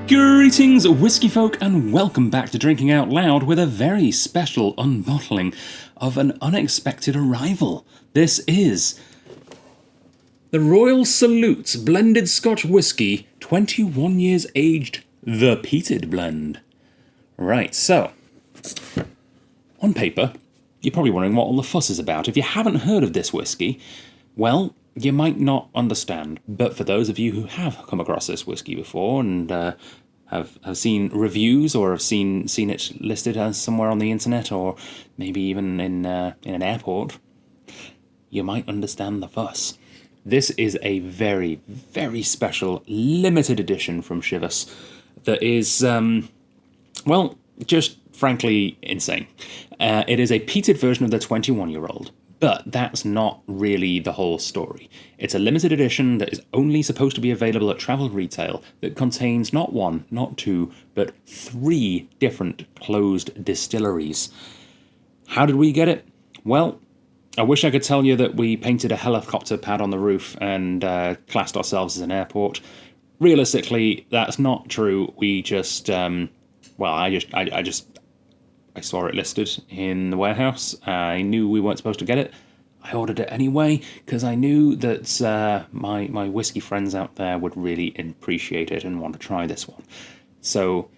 Greetings, whisky folk, and welcome back to Drinking Out Loud with a very special unbottling of an unexpected arrival. This is the Royal Salute Blended Scotch Whisky, 21 years aged, the Peated blend. Right, so, on paper, you're probably wondering what all the fuss is about. If you haven't heard of this whisky, well, you might not understand, but for those of you who have come across this whisky before and have seen reviews or have seen it listed as somewhere on the internet or maybe even in an airport, you might understand the fuss. This is a very, very special limited edition from Chivas that is, just frankly insane. It is a peated version of the 21-year-old. But that's not really the whole story. It's a limited edition that is only supposed to be available at travel retail that contains not one, not two, but 3 different closed distilleries. How did we get it? Well, I wish I could tell you that we painted a helicopter pad on the roof and classed ourselves as an airport. Realistically, that's not true. We just, I saw it listed in the warehouse. I knew we weren't supposed to get it. I ordered it anyway because I knew that my whiskey friends out there would really appreciate it and want to try this one. So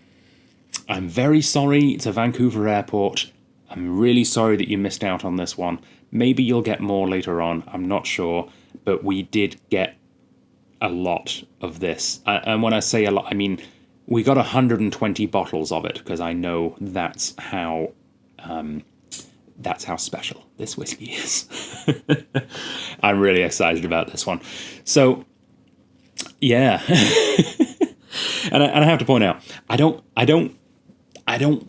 I'm very sorry to Vancouver Airport. I'm really sorry that you missed out on this one. Maybe you'll get more later on. I'm not sure. But we did get a lot of this. And when I say a lot, I mean we got 120 bottles of it because I know that's how special this whiskey is. I'm really excited about this one. So, yeah, and I have to point out, I don't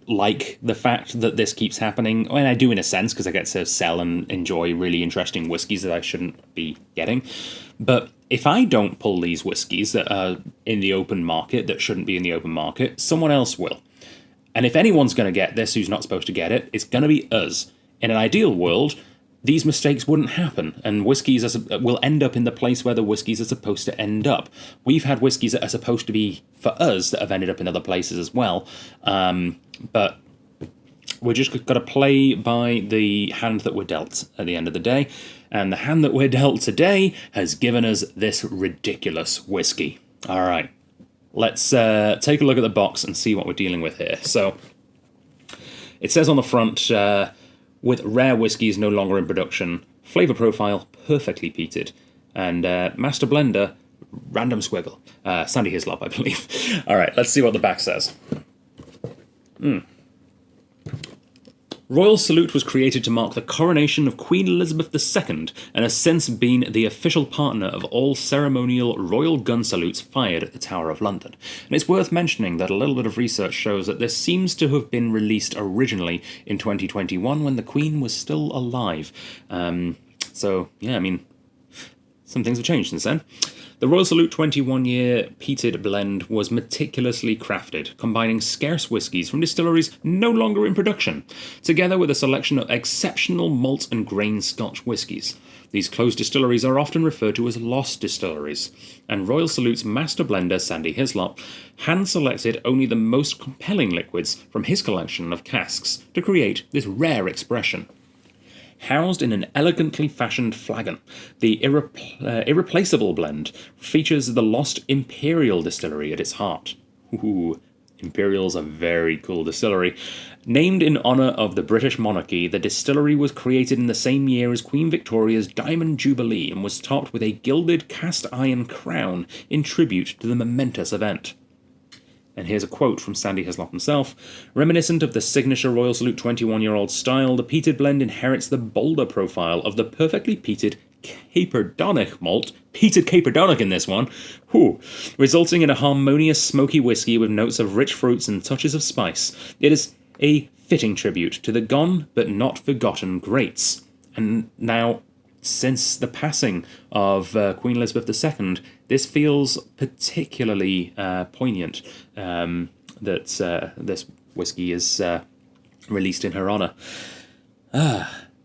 like the fact that this keeps happening. I mean, I do in a sense because I get to sell and enjoy really interesting whiskies that I shouldn't be getting, but if I don't pull these whiskies that are in the open market, that shouldn't be in the open market, someone else will. And if anyone's going to get this who's not supposed to get it, it's going to be us. In an ideal world, these mistakes wouldn't happen, and whiskies will end up in the place where the whiskies are supposed to end up. We've had whiskies that are supposed to be for us that have ended up in other places as well. But we're just got to play by the hand that we're dealt at the end of the day. And the hand that we're dealt today has given us this ridiculous whiskey. All right, let's take a look at the box and see what we're dealing with here. So it says on the front, with rare whiskies no longer in production, flavour profile perfectly peated, and master blender, random squiggle. Sandy Hislop, I believe. All right, let's see what the back says. Royal Salute was created to mark the coronation of Queen Elizabeth II and has since been the official partner of all ceremonial royal gun salutes fired at the Tower of London. And it's worth mentioning that a little bit of research shows that this seems to have been released originally in 2021 when the Queen was still alive. So, yeah, I mean, some things have changed since then. The Royal Salute 21-year peated blend was meticulously crafted, combining scarce whiskies from distilleries no longer in production, together with a selection of exceptional malt and grain Scotch whiskies. These closed distilleries are often referred to as lost distilleries, and Royal Salute's master blender, Sandy Hislop, hand-selected only the most compelling liquids from his collection of casks to create this rare expression. Housed in an elegantly fashioned flagon, the irreplaceable blend features the lost Imperial distillery at its heart. Ooh, Imperial's a very cool distillery. Named in honour of the British monarchy, the distillery was created in the same year as Queen Victoria's Diamond Jubilee and was topped with a gilded cast iron crown in tribute to the momentous event. And here's a quote from Sandy Hislop himself. Reminiscent of the signature Royal Salute 21-year-old style, the peated blend inherits the bolder profile of the perfectly peated Caperdonic malt, peated Caperdonic in this one, resulting in a harmonious smoky whiskey with notes of rich fruits and touches of spice. It is a fitting tribute to the gone but not forgotten greats. And now, since the passing of Queen Elizabeth II, this feels particularly poignant that this whiskey is released in her honour.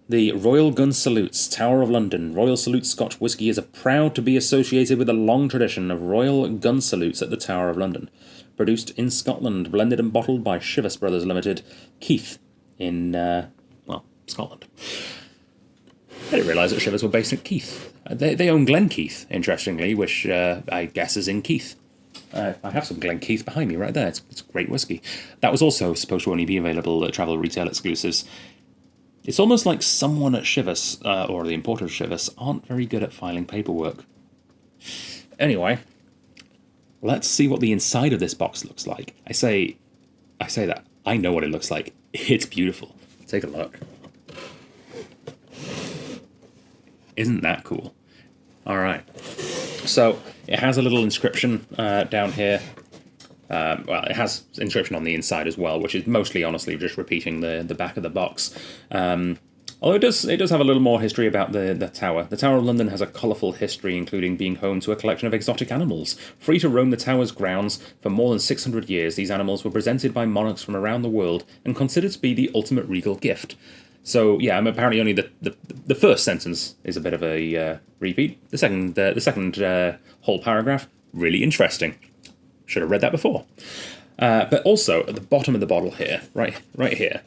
The Royal Gun Salutes, Tower of London. Royal Salute Scotch Whisky is proud to be associated with a long tradition of royal gun salutes at the Tower of London. produced in Scotland, blended and bottled by Chivas Brothers Limited, Keith, in, Scotland. I didn't realise that Chivas were based in Keith. They own Glenkeith, interestingly, which I guess is in Keith. I have some Glenkeith behind me right there. It's great whiskey. That was also supposed to only be available at travel retail exclusives. It's almost like someone at Chivas, or the importer of Chivas, aren't very good at filing paperwork. Anyway, let's see what the inside of this box looks like. I say that. I know what it looks like. It's beautiful. Take a look. Isn't that cool? All right. So it has a little inscription down here. It has inscription on the inside as well, which is mostly, honestly, just repeating the back of the box. Although it does have a little more history about the Tower. The Tower of London has a colourful history, including being home to a collection of exotic animals. Free to roam the Tower's grounds for more than 600 years, these animals were presented by monarchs from around the world and considered to be the ultimate regal gift. So yeah, apparently only the first sentence is a bit of a repeat. The second whole paragraph, really interesting. Should have read that before. But also at the bottom of the bottle here, right here,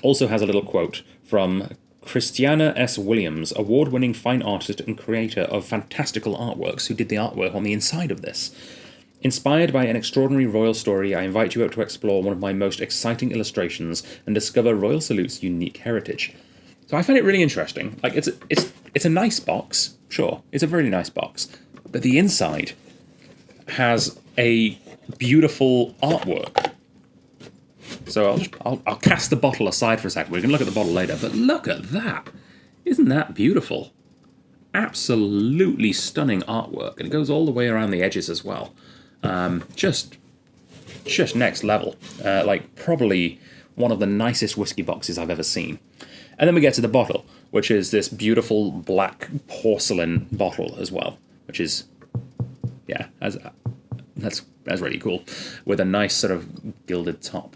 also has a little quote from Christiana S. Williams, award-winning fine artist and creator of fantastical artworks, who did the artwork on the inside of this. Inspired by an extraordinary royal story, I invite you out to explore one of my most exciting illustrations and discover Royal Salute's unique heritage. So I find it really interesting. Like it's a nice box, sure, it's a really nice box, but the inside has a beautiful artwork. So I'll cast the bottle aside for a second. We can look at the bottle later, but look at that! Isn't that beautiful? Absolutely stunning artwork, and it goes all the way around the edges as well. Just next level. Like probably one of the nicest whiskey boxes I've ever seen. And then we get to the bottle, which is this beautiful black porcelain bottle as well, which is, yeah, that's really cool, with a nice sort of gilded top.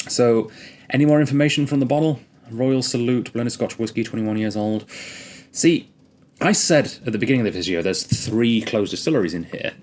So, any more information from the bottle? Royal Salute, blended Scotch whiskey, 21 years old. See, I said at the beginning of the video there's 3 closed distilleries in here,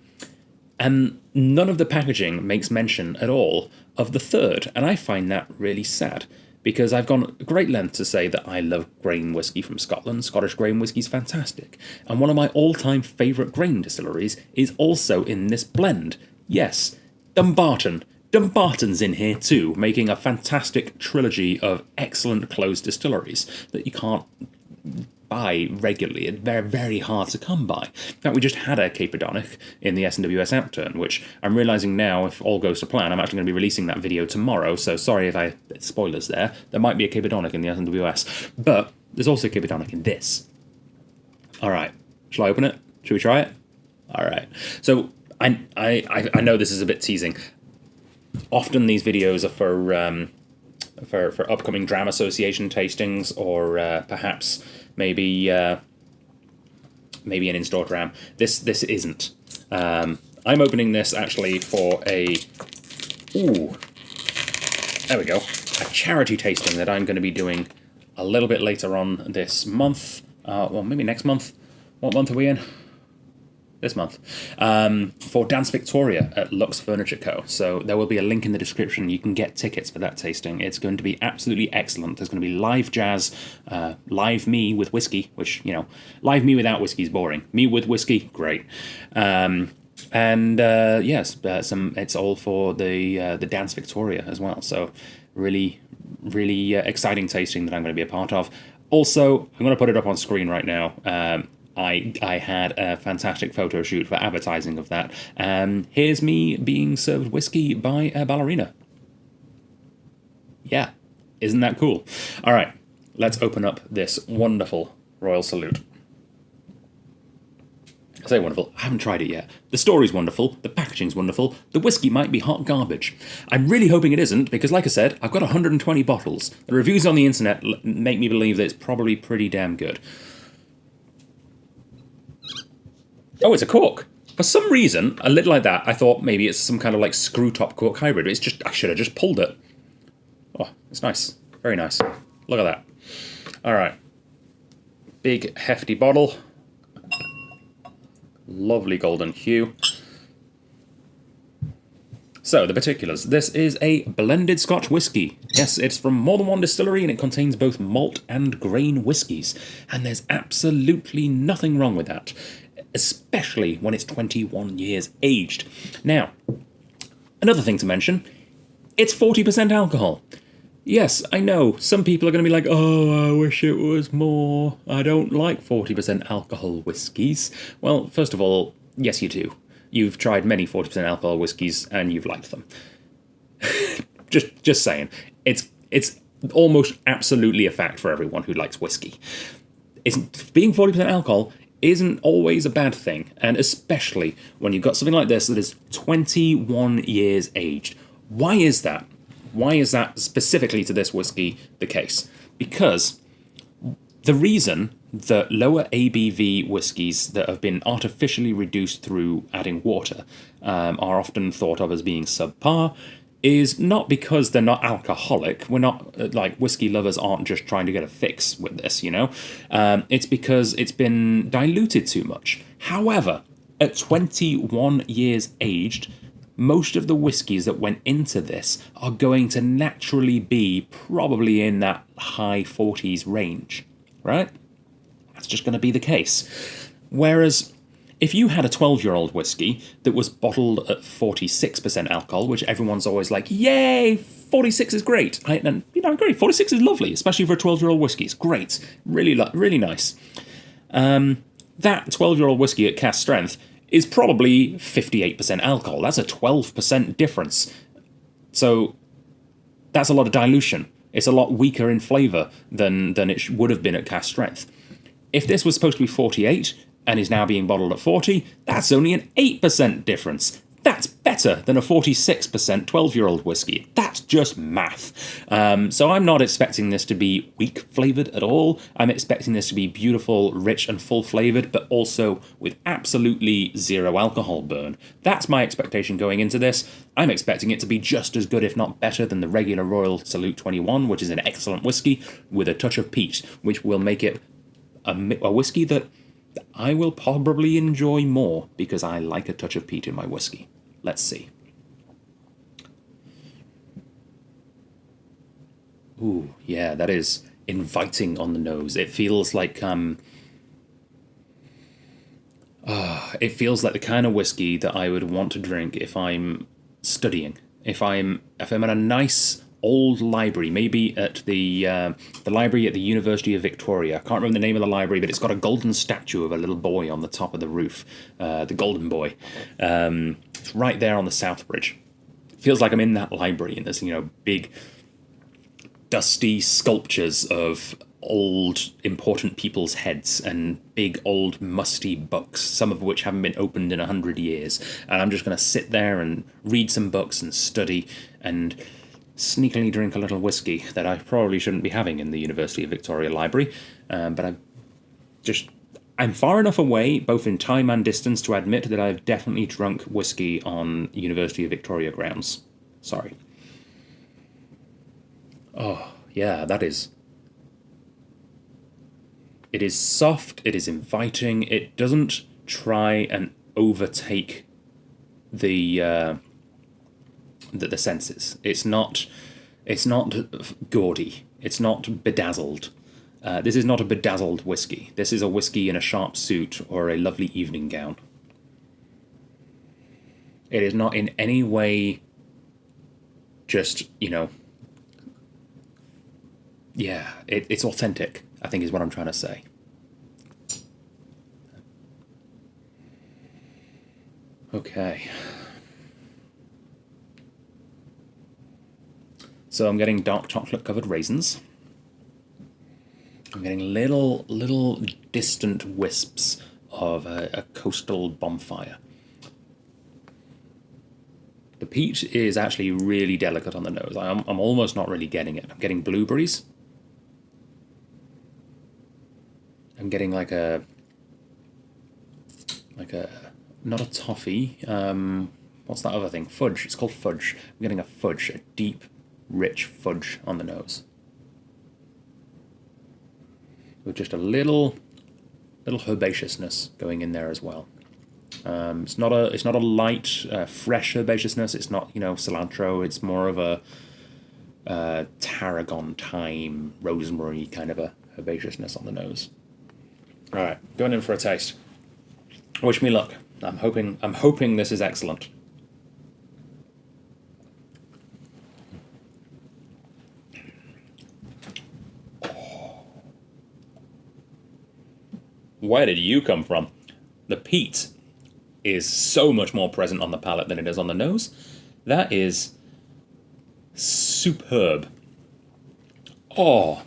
and none of the packaging makes mention at all of the third, and I find that really sad, because I've gone great length to say that I love grain whiskey from Scotland. Scottish grain whiskey's fantastic, and one of my all-time favourite grain distilleries is also in this blend. Yes, Dumbarton. Dumbarton's in here too, making a fantastic trilogy of excellent closed distilleries that you can't buy regularly. It's very, very hard to come by. In fact, we just had a Caperdonic in the S&WS Outturn, which I'm realising now, if all goes to plan, I'm actually going to be releasing that video tomorrow, so sorry if spoilers there. There might be a Caperdonic in the S&WS, but there's also a Caperdonic in this. Alright, shall I open it? Should we try it? Alright, so I know this is a bit teasing. Often these videos are for upcoming Dram Association tastings, or perhaps maybe an in-store dram. This isn't. I'm opening this actually for a there we go, a charity tasting that I'm going to be doing a little bit later on this month. Well, maybe next month. What month are we in? This month, for Dance Victoria at Lux Furniture Co. So there will be a link in the description. You can get tickets for that tasting. It's going to be absolutely excellent. There's going to be live jazz, live me with whiskey, which, you know, live me without whiskey is boring. Me with whiskey, great. Yes, it's all for the Dance Victoria as well. So really, really exciting tasting that I'm going to be a part of. Also, I'm going to put it up on screen right now. I had a fantastic photo shoot for advertising of that. Here's me being served whiskey by a ballerina. Yeah, isn't that cool? All right, let's open up this wonderful Royal Salute. I say wonderful, I haven't tried it yet. The story's wonderful, the packaging's wonderful, the whiskey might be hot garbage. I'm really hoping it isn't, because like I said, I've got 120 bottles. The reviews on the internet make me believe that it's probably pretty damn good. Oh, it's a cork. For some reason, a lid like that, I thought maybe it's some kind of like screw top cork hybrid. It's just, I should have just pulled it. Oh, it's nice. Very nice. Look at that. All right. Big, hefty bottle. Lovely golden hue. So, the particulars. This is a blended Scotch whisky. Yes, it's from more than one distillery and it contains both malt and grain whiskies. And there's absolutely nothing wrong with that, especially when it's 21 years aged. Now, another thing to mention, it's 40% alcohol. Yes, I know, some people are going to be like, oh, I wish it was more. I don't like 40% alcohol whiskies. Well, first of all, yes you do. You've tried many 40% alcohol whiskies and you've liked them. just saying. It's almost absolutely a fact for everyone who likes whiskey. Being 40% alcohol isn't always a bad thing, and especially when you've got something like this that is 21 years aged. Why is that? Why is that specifically to this whiskey the case? Because the reason that lower ABV whiskies that have been artificially reduced through adding water are often thought of as being subpar is not because they're not alcoholic. We're not, like, whiskey lovers aren't just trying to get a fix with this, you know? It's because it's been diluted too much. However, at 21 years aged, most of the whiskies that went into this are going to naturally be probably in that high 40s range, right? That's just going to be the case. Whereas if you had a 12-year-old whiskey that was bottled at 46% alcohol, which everyone's always like, yay, 46 is great. And you know, great, 46 is lovely, especially for a 12-year-old whiskey. It's great, really nice. That 12-year-old whiskey at cask strength is probably 58% alcohol. That's a 12% difference. So that's a lot of dilution. It's a lot weaker in flavour than it would have been at cask strength. If this was supposed to be 48 and is now being bottled at 40, that's only an 8% difference. That's better than a 46% 12-year-old whiskey. That's just math. So I'm not expecting this to be weak flavoured at all. I'm expecting this to be beautiful, rich and full flavoured, but also with absolutely zero alcohol burn. That's my expectation going into this. I'm expecting it to be just as good, if not better, than the regular Royal Salute 21, which is an excellent whiskey with a touch of peat, which will make it a whiskey that I will probably enjoy more because I like a touch of peat in my whiskey. Let's see. Ooh, yeah, that is inviting on the nose. It feels like it feels like the kind of whiskey that I would want to drink if I'm studying. If I'm at a nice old library, maybe at the library at the University of Victoria. I can't remember the name of the library, but it's got a golden statue of a little boy on the top of the roof, the Golden Boy. It's right there on the South Bridge. It feels like I'm in that library, and there's, you know, big, dusty sculptures of old, important people's heads and big, old, musty books, some of which haven't been opened in 100 years. And I'm just going to sit there and read some books and study and sneakily drink a little whiskey that I probably shouldn't be having in the University of Victoria Library, but I'm far enough away, both in time and distance, to admit that I've definitely drunk whiskey on University of Victoria grounds. Sorry. Oh, yeah, that is... It is soft, it is inviting, it doesn't try and overtake the senses. It's not gaudy. It's not bedazzled. This is not a bedazzled whiskey. This is a whiskey in a sharp suit or a lovely evening gown. It is not in any way just, you know... Yeah, it's authentic, I think is what I'm trying to say. Okay. So I'm getting dark chocolate-covered raisins. I'm getting little distant wisps of a coastal bonfire. The peat is actually really delicate on the nose. I'm almost not really getting it. I'm getting blueberries. I'm getting like a not a toffee. What's that other thing? Fudge. It's called fudge. I'm getting a fudge, a deep, rich fudge on the nose, with just a little herbaceousness going in there as well. It's not a light, fresh herbaceousness. It's not cilantro. It's more of a tarragon, thyme, rosemary kind of a herbaceousness on the nose. All right, going in for a taste. Wish me luck. I'm hoping this is excellent. Where did you come from? The peat is so much more present on the palate than it is on the nose. That is superb. Oh,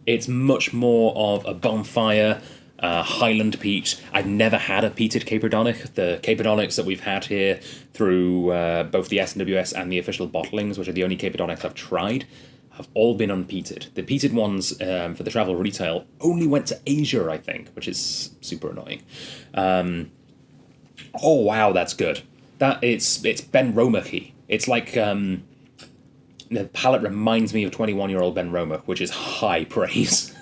it's much more of a bonfire, Highland peat. I've never had a peated caperdonic. The caperdonics that we've had here through both the SNWS and the official bottlings, which are the only caperdonics I've tried, have all been unpeated. The peated ones for the travel retail only went to Asia, I think, which is super annoying. Oh wow, that's good. It's Ben Romache. It's like the palate reminds me of 21-year-old Ben Romache, which is high praise.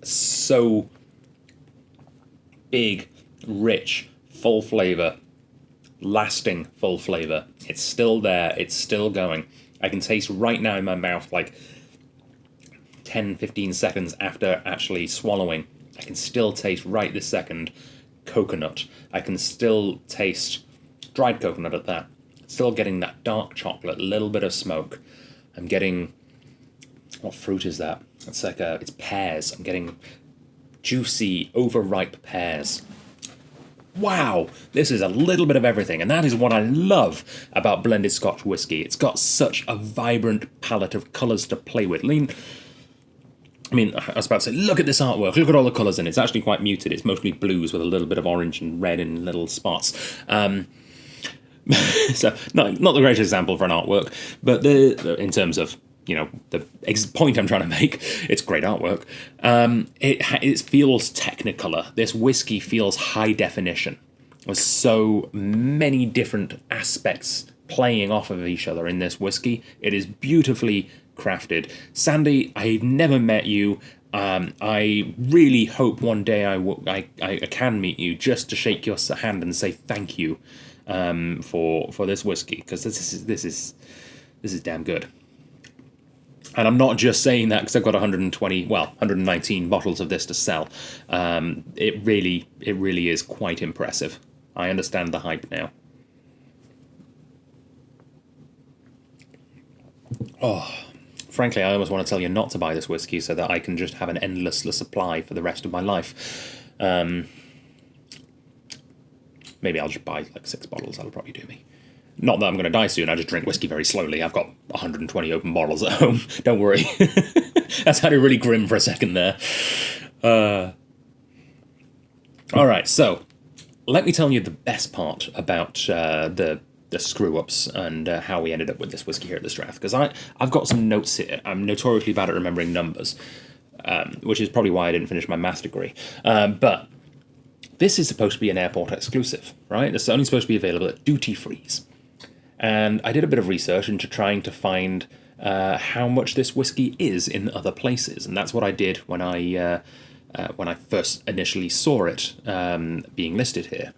So big, rich, full flavour, lasting full flavour. It's still there, it's still going. I can taste right now in my mouth, like 10-15 seconds after actually swallowing, I can still taste right this second coconut. I can still taste dried coconut at that. Still getting that dark chocolate, a little bit of smoke. I'm getting, what fruit is that? It's like it's pears. I'm getting juicy, overripe pears. Wow, this is a little bit of everything, and that is what I love about blended Scotch whisky. It's got such a vibrant palette of colours to play with. I mean, I was about to say, look at this artwork, look at all the colours in it. It's actually quite muted. It's mostly blues with a little bit of orange and red in little spots. So, not the greatest example for an artwork, but in terms of, the point I'm trying to make, it's great artwork. It feels technicolor. This whiskey feels high definition. There's so many different aspects playing off of each other in this whiskey. It is beautifully crafted. Sandy, I've never met you. I really hope one day I can meet you just to shake your hand and say thank you for this whiskey, because this is damn good. And I'm not just saying that because I've got 119 bottles of this to sell. It really is quite impressive. I understand the hype now. Oh, frankly, I almost want to tell you not to buy this whiskey so that I can just have an endless supply for the rest of my life. Maybe I'll just buy like 6 bottles. That'll probably do me. Not that I'm going to die soon. I just drink whiskey very slowly. I've got 120 open bottles at home. Don't worry. That sounded really grim for a second there. All right, so let me tell you the best part about the screw-ups and how we ended up with this whiskey here at the Strath, because I've got some notes here. I'm notoriously bad at remembering numbers, which is probably why I didn't finish my maths degree. But this is supposed to be an airport exclusive, right? It's only supposed to be available at duty-frees. And I did a bit of research into trying to find how much this whiskey is in other places, and that's what I did when I first initially saw it being listed here.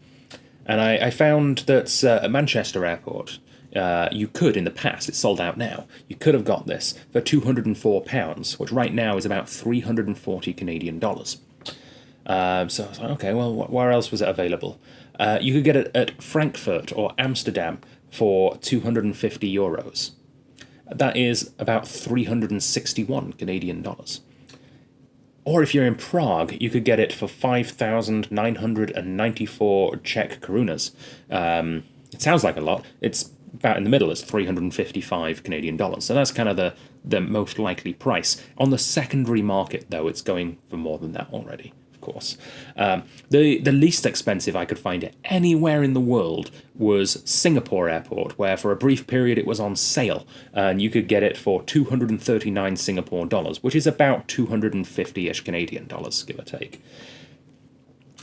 And I found that at Manchester Airport, you could, in the past, it's sold out now, you could have got this for £204, which right now is about 340 Canadian dollars. So I was like, okay, well, where else was it available? You could get it at Frankfurt or Amsterdam for €250. That is about 361 Canadian dollars. Or if you're in Prague, you could get it for 5,994 Czech korunas. It sounds like a lot. It's about in the middle. It's 355 Canadian dollars. So that's kind of the most likely price. On the secondary market, though, it's going for more than that already. Course. The least expensive I could find anywhere in the world was Singapore Airport, where for a brief period it was on sale, and you could get it for 239 Singapore dollars, which is about 250-ish Canadian dollars, give or take.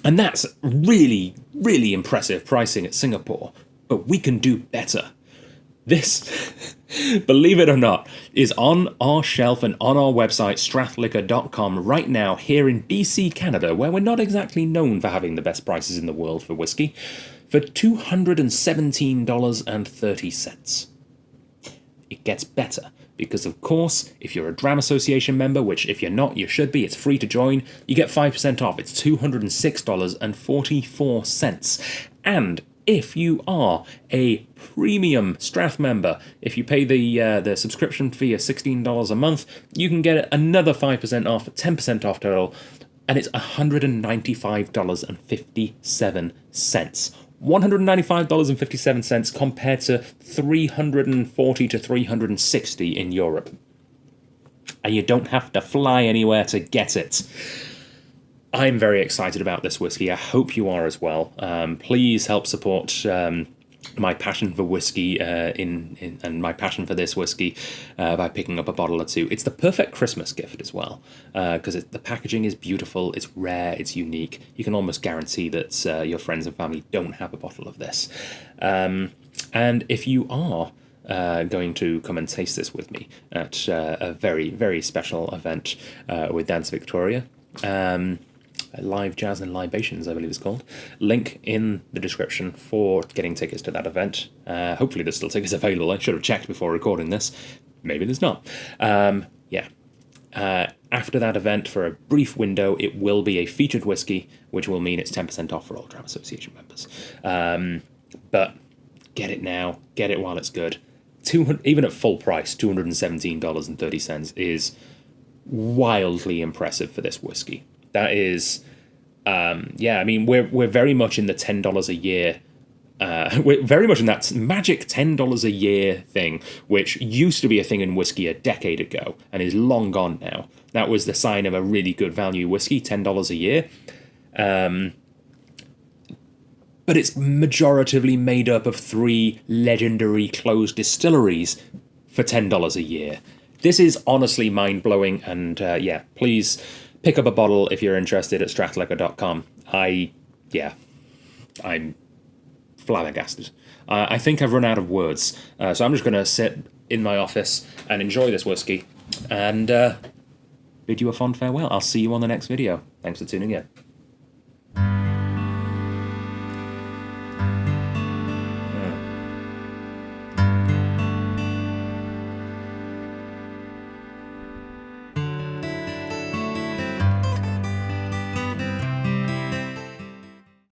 And that's really, really impressive pricing at Singapore, but we can do better. This, believe it or not, is on our shelf and on our website, strathliquor.com, right now here in BC, Canada, where we're not exactly known for having the best prices in the world for whiskey, for $217.30. It gets better, because of course, if you're a Dram Association member, which if you're not, you should be, it's free to join, you get 5% off. It's $206.44. And if you are a premium Strath member, if you pay the subscription fee of $16 a month, you can get another 5% off, 10% off total, and it's $195.57. $195.57 compared to $340 to $360 in Europe. And you don't have to fly anywhere to get it. I'm very excited about this whiskey. I hope you are as well. Please help support my passion for whiskey and my passion for this whiskey by picking up a bottle or two. It's the perfect Christmas gift as well, because the packaging is beautiful, it's rare, it's unique. You can almost guarantee that your friends and family don't have a bottle of this. And if you are going to come and taste this with me at a very, very special event with Dance Victoria, Live Jazz and Libations, I believe it's called. Link in the description for getting tickets to that event. Hopefully there's still tickets available. I should have checked before recording this. Maybe there's not. After that event, for a brief window, it will be a featured whiskey, which will mean it's 10% off for all Dram Association members. But get it now. Get it while it's good. Even at full price, $217.30 is wildly impressive for this whiskey. That is, we're very much in the $10 a year. We're very much in that magic $10 a year thing, which used to be a thing in whiskey a decade ago and is long gone now. That was the sign of a really good value whiskey, $10 a year. But it's majoritively made up of 3 legendary closed distilleries for $10 a year. This is honestly mind-blowing, and please pick up a bottle if you're interested at strathliquor.com. I'm flabbergasted. I think I've run out of words, so I'm just going to sit in my office and enjoy this whiskey and bid you a fond farewell. I'll see you on the next video. Thanks for tuning in.